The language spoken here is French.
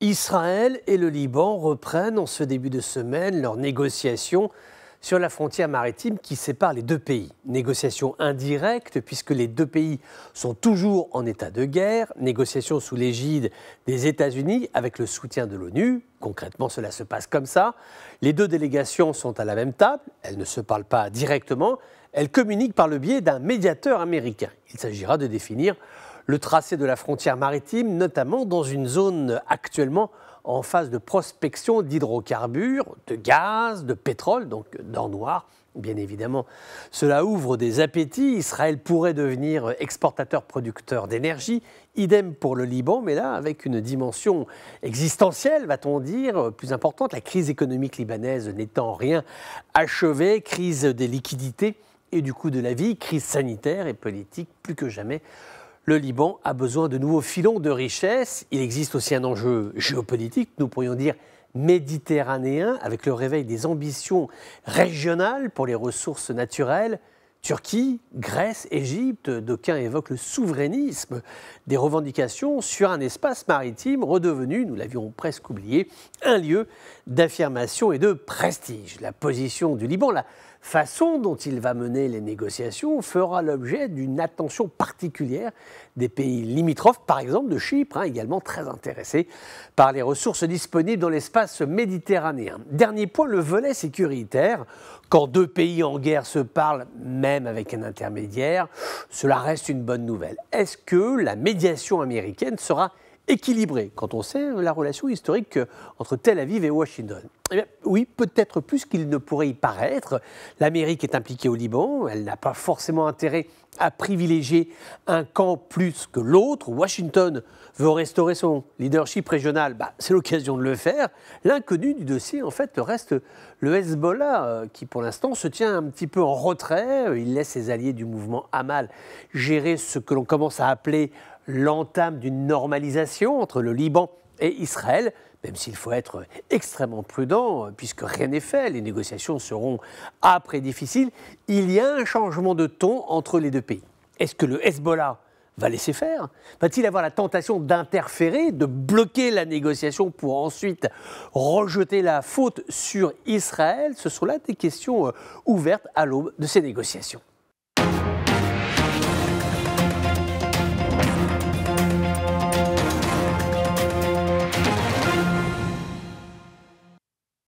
Israël et le Liban reprennent en ce début de semaine leurs négociations sur la frontière maritime qui sépare les deux pays. Négociations indirectes puisque les deux pays sont toujours en état de guerre, négociations sous l'égide des États-Unis avec le soutien de l'ONU. Concrètement, cela se passe comme ça. Les deux délégations sont à la même table, elles ne se parlent pas directement, elles communiquent par le biais d'un médiateur américain. Il s'agira de définir le tracé de la frontière maritime, notamment dans une zone actuellement en phase de prospection d'hydrocarbures, de gaz, de pétrole, donc d'or noir. Bien évidemment, cela ouvre des appétits. Israël pourrait devenir exportateur-producteur d'énergie. Idem pour le Liban, mais là, avec une dimension existentielle, va-t-on dire, plus importante. La crise économique libanaise n'étant rien achevée, crise des liquidités et du coût de la vie, crise sanitaire et politique plus que jamais. Le Liban a besoin de nouveaux filons de richesse. Il existe aussi un enjeu géopolitique, nous pourrions dire méditerranéen, avec le réveil des ambitions régionales pour les ressources naturelles. Turquie, Grèce, Égypte, d'aucuns évoquent le souverainisme des revendications sur un espace maritime redevenu, nous l'avions presque oublié, un lieu d'affirmation et de prestige. La position du Liban, la façon dont il va mener les négociations fera l'objet d'une attention particulière des pays limitrophes, par exemple de Chypre, également très intéressé par les ressources disponibles dans l'espace méditerranéen. Dernier point, le volet sécuritaire. Quand deux pays en guerre se parlent, même avec un intermédiaire, cela reste une bonne nouvelle. Est-ce que la médiation américaine sera équilibrée quand on sait la relation historique entre Tel Aviv et Washington? Eh bien, oui, peut-être plus qu'il ne pourrait y paraître. L'Amérique est impliquée au Liban, elle n'a pas forcément intérêt à privilégier un camp plus que l'autre. Washington veut restaurer son leadership régional, c'est l'occasion de le faire. L'inconnu du dossier, en fait, reste le Hezbollah, qui pour l'instant se tient un petit peu en retrait. Il laisse ses alliés du mouvement Hamas gérer ce que l'on commence à appeler l'entame d'une normalisation entre le Liban et Israël, même s'il faut être extrêmement prudent, puisque rien n'est fait, les négociations seront âpres et difficiles. Il y a un changement de ton entre les deux pays. Est-ce que le Hezbollah va laisser faire? Va-t-il avoir la tentation d'interférer, de bloquer la négociation pour ensuite rejeter la faute sur Israël? Ce sont là des questions ouvertes à l'aube de ces négociations.